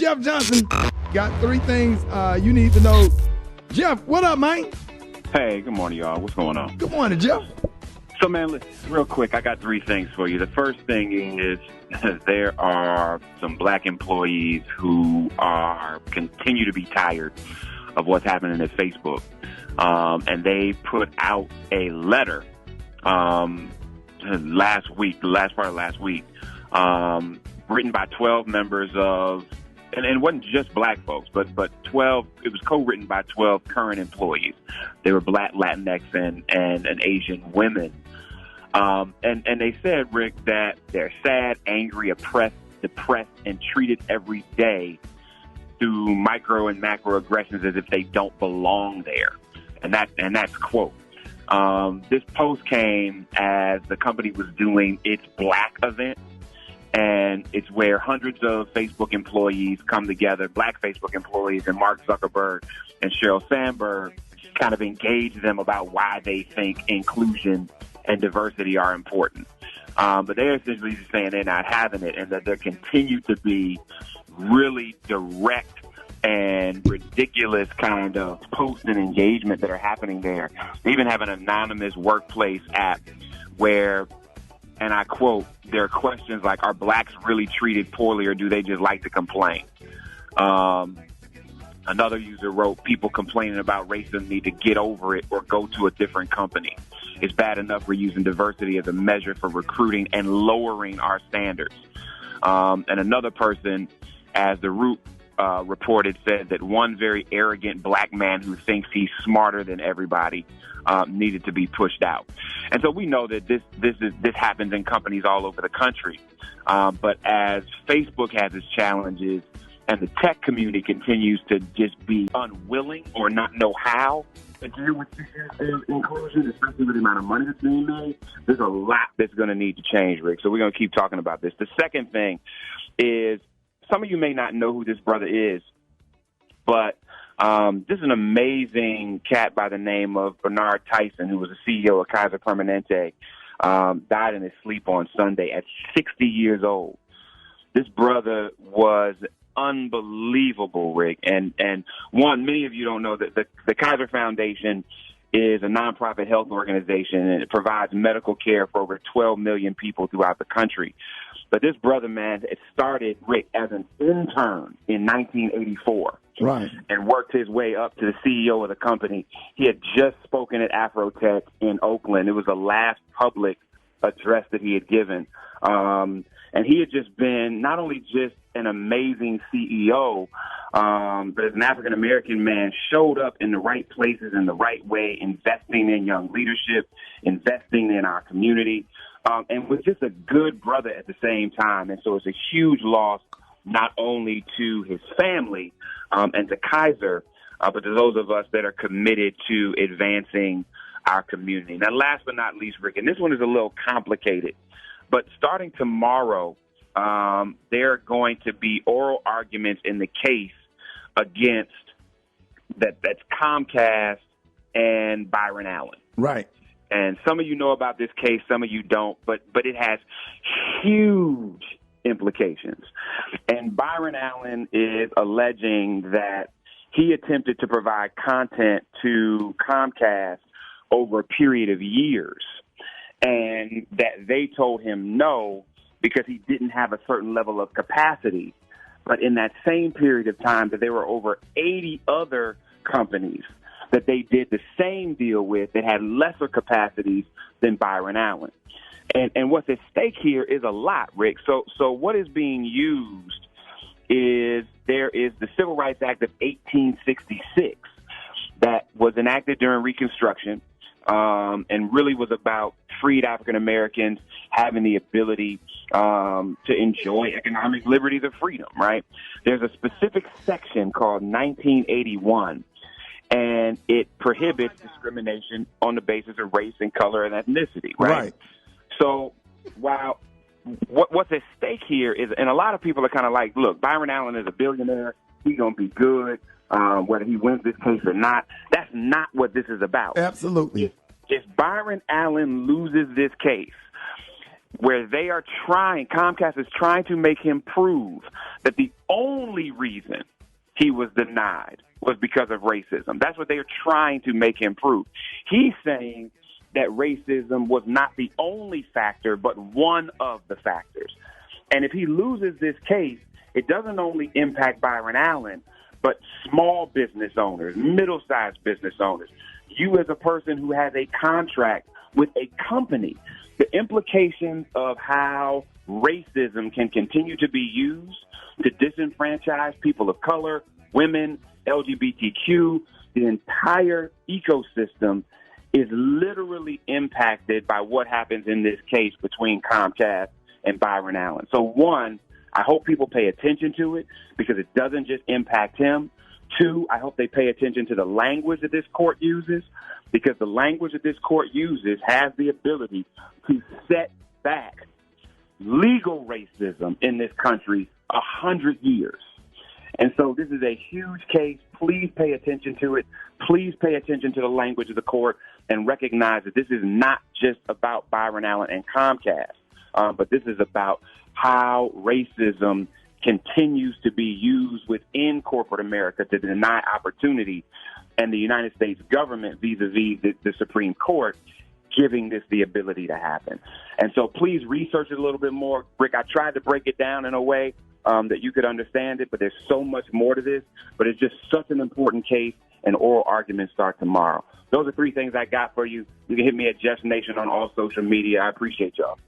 Jeff Johnson got 3 things you need to know. Jeff, what up, man? Hey, good morning, y'all. What's going on? Good morning, Jeff. So, man, listen, real quick, I got 3 things for you. The first thing is there are some black employees who continue to be tired of what's happening at Facebook. And they put out a letter last week, the last part of last week, written by 12 members of, and it wasn't just black folks, but 12, it was co-written by 12 current employees. They were black, Latinx, and Asian women. And they said, Rick, that they're sad, angry, oppressed, depressed, and treated every day through micro and macro aggressions as if they don't belong there. And that's quote. This post came as the company was doing its Black event, and it's where hundreds of Facebook employees come together, black Facebook employees, and Mark Zuckerberg and Sheryl Sandberg kind of engage them about why they think inclusion and diversity are important. But they're essentially just saying they're not having it, and that there continue to be really direct and ridiculous kind of posts and engagement that are happening there. They even have an anonymous workplace app where, and I quote, there are questions like, are blacks really treated poorly or do they just like to complain? Another user wrote, people complaining about racism need to get over it or go to a different company. It's bad enough we're using diversity as a measure for recruiting and lowering our standards. And another person, as the Root reported, said that one very arrogant black man who thinks he's smarter than everybody needed to be pushed out. And so we know that this happens in companies all over the country. But as Facebook has its challenges and the tech community continues to just be unwilling or not know how to deal with inclusion, especially with the amount of money that's being made, there's a lot that's going to need to change, Rick. So we're going to keep talking about this. The second thing is, some of you may not know who this brother is, but this is an amazing cat by the name of Bernard Tyson, who was the CEO of Kaiser Permanente, died in his sleep on Sunday at 60 years old. This brother was unbelievable, Rick. And many of you don't know that the Kaiser Foundation is a nonprofit health organization, and it provides medical care for over 12 million people throughout the country. But this brother, man, it started, Rick, as an intern in 1984. Right. And worked his way up to the CEO of the company. He had just spoken at Afrotech in Oakland. It was the last public address that he had given. And he had just been not only just an amazing CEO, but as an African-American man, showed up in the right places in the right way, investing in young leadership, investing in our community, and was just a good brother at the same time. And so it's a huge loss, not only to his family and to Kaiser, but to those of us that are committed to advancing our community. Now, last but not least, Rick, and this one is a little complicated, but starting tomorrow, there are going to be oral arguments in the case against that's Comcast and Byron Allen. Right. And some of you know about this case, some of you don't, but it has huge implications. And Byron Allen is alleging that he attempted to provide content to Comcast over a period of years, and that they told him no because he didn't have a certain level of capacity. But in that same period of time, that there were over 80 other companies that they did the same deal with that had lesser capacities than Byron Allen. And what's at stake here is a lot, Rick. So what is being used is there is the Civil Rights Act of 1866 that was enacted during Reconstruction, and really was about freed African Americans having the ability to enjoy economic liberties of freedom, right? There's a specific section called 1981, and it prohibits discrimination on the basis of race and color and ethnicity, right? So while what's at stake here is, and a lot of people are kind of like, look, Byron Allen is a billionaire. He's going to be good, whether he wins this case or not. That's not what this is about. Absolutely. If Byron Allen loses this case, where Comcast is trying to make him prove that the only reason he was denied was because of racism. That's what they are trying to make him prove. He's saying that racism was not the only factor, but one of the factors. And if he loses this case, it doesn't only impact Byron Allen, but small business owners, middle-sized business owners. You as a person who has a contract with a company, the implications of how racism can continue to be used to disenfranchise people of color, women, LGBTQ, the entire ecosystem is literally impacted by what happens in this case between Comcast and Byron Allen. So one, I hope people pay attention to it because it doesn't just impact him. Two, I hope they pay attention to the language that this court uses because the language that this court uses has the ability to set back legal racism in this country 100 years. And so this is a huge case. Please pay attention to it. Please pay attention to the language of the court and recognize that this is not just about Byron Allen and Comcast, but this is about how racism continues to be used within corporate America to deny opportunity, and the United States government vis-a-vis the Supreme Court giving this the ability to happen. And so please research it a little bit more. Rick, I tried to break it down in a way that you could understand it, but there's so much more to this. But it's just such an important case, and oral arguments start tomorrow. Those are three things I got for you. You can hit me at Jeff Nation on all social media. I appreciate y'all.